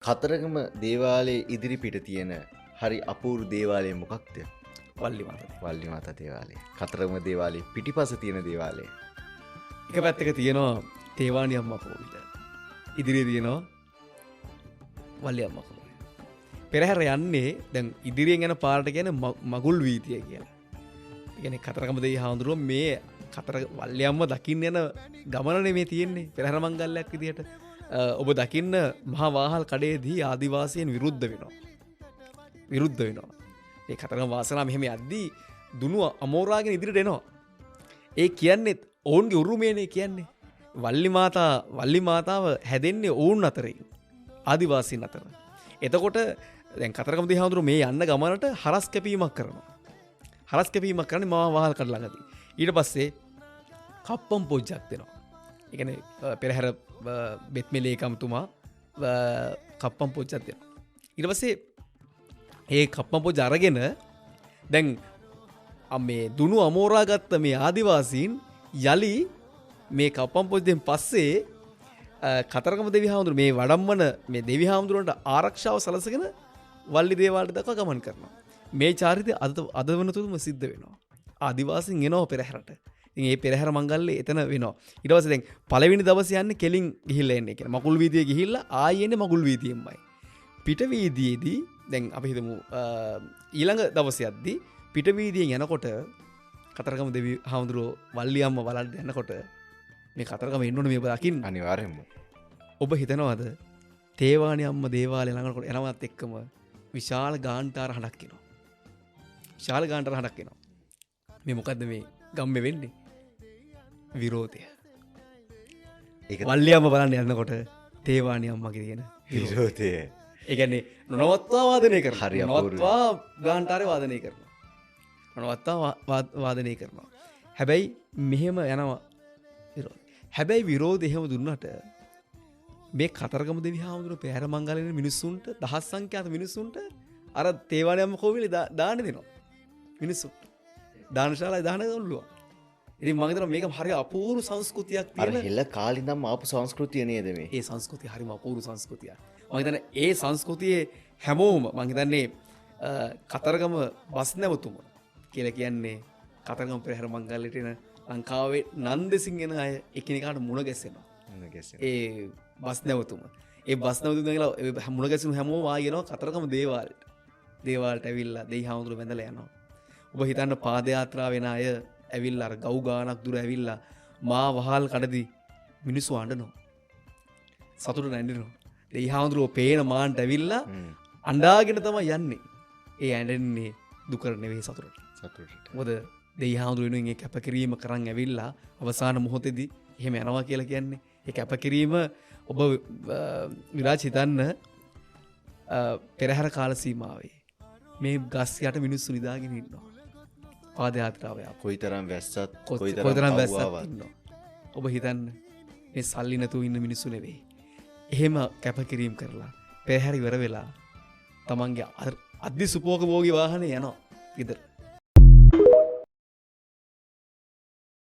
කතරගම දේවාලයේ ඉදිරිපිට තියෙන හරි අපූර්ව දේවාලය මොකක්ද? වල්ලි මාතා. වල්ලි මාතා දේවාලය. කතරගම දේවාලයේ පිටිපස තියෙන දේවාලය. එක පැත්තක තියෙනවා තේවාණි අම්මා කෝවිල. ඉදිරියේ තියෙනවා වල්ලි අම්මා කෝවිල. පෙරහැර යන්නේ දැන් ඉදිරියෙන් යන පාරට කියන්නේ මගුල් වීදිය කියලා. ඒ කියන්නේ කතරගම දෙවි හාමුදුරුවෝ මේ කතර වල්ලි අම්මා දකින්න යන ගමනනේ මේ තියෙන්නේ පෙරහැර මංගල්‍යයක් විදියට. ඔබ දකින්න මහා වාහල් කඩේදී ආදිවාසීන් විරුද්ධ වෙනවා. ඒ කතරගම වාසනා මෙහෙම යද්දී දුනු අමෝරාගෙන ඉදිරියට එනවා. ඒ කියන්නේ ඔවුන්ගේ උරුමයනේ කියන්නේ. වල්ලි මාතාව හැදෙන්නේ ඔවුන් අතරින්. ආදිවාසීන් අතර. එතකොට දැන් කතරගම දෙවි හාමුදුරුවෝ මේ යන්න ගමනට හරස් කැපීමක් කරනවා. හරස් කැපීමක් කරන්නේ මහා වාහල් කඩ ළඟදී. ඊට පස්සේ කප්පම් පොජ්ජක් දෙනවා. ඒ කියන්නේ පෙරහැර බෙත්මලේකම්තුමා කප්පම් පොච්චක් දෙනවා. ඊට පස්සේ ඒ කප්පම් පොච්ච අරගෙන දැන් මේ දුනු අමෝරා ගත්ත මේ ආදිවාසීන් යලි මේ කප්පම් පොච්චෙන් පස්සේ කතරගම දෙවි හාමුදුරුවෝ මේ වඩම්මන මේ දෙවි හාමුදුරුවන්ට ආරක්ෂාව සලසගෙන වල්ලි දේවාලයට දක්වා ගමන් කරනවා. මේ චාරිතය අද වෙනතුරුම සිද්ධ වෙනවා. ආදිවාසීන් එනවා පෙරහැරට. ඉතින් මේ පෙරහැර මංගල්‍යය එතන වෙනවා. ඊට පස්සේ දැන් පළවෙනි දවසේ යන්නේ කෙලින් ගිහිල්ලා එන්නේ. කියන්නේ මකුල් වීදියේ ගිහිල්ලා ආයෙ එන්නේ මකුල් වීදියෙන්මයි. පිට වීදියේදී දැන් අපි හිතමු ඊළඟ දවසේ යද්දී පිට වීදියෙන් යනකොට කතරගම දෙවි හාමුදුරුවෝ වල්ලි අම්මා බලන්න යනකොට මේ කතරගම එන්න ඕනේ මේ ඔබ දකින්න. අනිවාර්යෙන්ම. ඔබ හිතනවාද තේවාණි අම්මා දේවාලේ ළඟනකොට එනවත් එක්කම විශාල ගාන්ටාර හඬක් එනවා. විශාල ගාන්ටාර හඬක් එනවා. මේ මොකද්ද මේ ගම්මේ වෙන්නේ? විරෝධය. වල්ලි අම්මා බලන්න යනකොට තේවාණි අම්මගේ තියෙන විරෝධය. ඒ කියන්නේ නොනවත්වා වාදනය කරනවා. හරි අපූර්වයි. නොනවත්වා ගාන්ටාරේ වාදනය කරනවා. නොනවත්වා වාදනය කරනවා. හැබැයි මෙහෙම යනවා විරෝධය. හැබැයි විරෝධය එහෙම දුන්නට මේ කතරගම දෙවි හාමුදුරුවෝ පෙරහැර මංගල්‍යයේ මිනිස්සුන්ට දහස් සංඛ්‍යාත මිනිස්සුන්ට අර තේවාණි අම්මා කෝවිලේ දාන දෙනවා. මිනිස්සුන්ට දානශාලාවේ දාන දෙනවා. ඉතින් මම හිතනවා මේක හරිය අපූර්ව සංස්කෘතියක් අර තියෙන. හෙළ කාලේ ඉඳන්ම ආපු සංස්කෘතිය නේද මේ? ඒ සංස්කෘතිය හරිම අපූර්ව සංස්කෘතියක්. මම හිතන්නේ ඒ සංස්කෘතියේ හැමෝම මම හිතන්නේ කතරගම බස් නැවතුම කියලා කියන්නේ කතරගම පෙරහැර මංගල්‍යයට එන ලංකාවේ නන්දෙසින් එන අය එකිනෙකාට මුණ ගැසෙනවා. ඒ බස් නැවතුම. ඒ බස් නැවතුම කියලා මුණ ගැසෙන හැමෝම ආයෙනවා කතරගම දේවාලයට. දේවාලයට ඇවිල්ලා දෙවි හාමුදුරුවෝ වැඳලා යනවා. ඔබ හිතන්න පාදයාත්‍රා වෙන අය ඇවිල්ලා අර ගව් ගානක් දුර ඇවිල්ලා මා වහල් කඩදී මිනිස්සු අඬනවා. සතුට නැඬෙනවා. දෙවි හාමුදුරුවෝ පේන මාන්ට ඇවිල්ලා අඬාගෙන තමයි යන්නේ. ඒ ඇඬෙන්නේ දුකට නෙවෙයි සතුටට. මොකද දෙවි හාමුදුරුවෝ වෙනුවෙන් ඒ කැපකිරීම කරන් ඇවිල්ලා අවසාන මොහොතේදී එහෙම යනවා කියලා කියන්නේ ඒ කැපකිරීම ඔබ විරාජ් හිතන්න පෙරහැර කාල සීමාවේ මේ ගස් යට මිනිස්සු නිදාගෙන ඉන්නවා. පාදයාත්‍රාවේ කොයිතරම් වැස්සත් කොයිතරම් වැස්සත් ඉන්නවා. ඔබ හිතන්න මේ සල්ලි නැතුව ඉන්න මිනිස්සු නෙවෙයි. එහෙම කැපකිරීම කරලා පෙරහැර ඉවර වෙලා තමන්ගේ අධි සුපෝක භෝගී වාහනේ යනවා ගෙදර.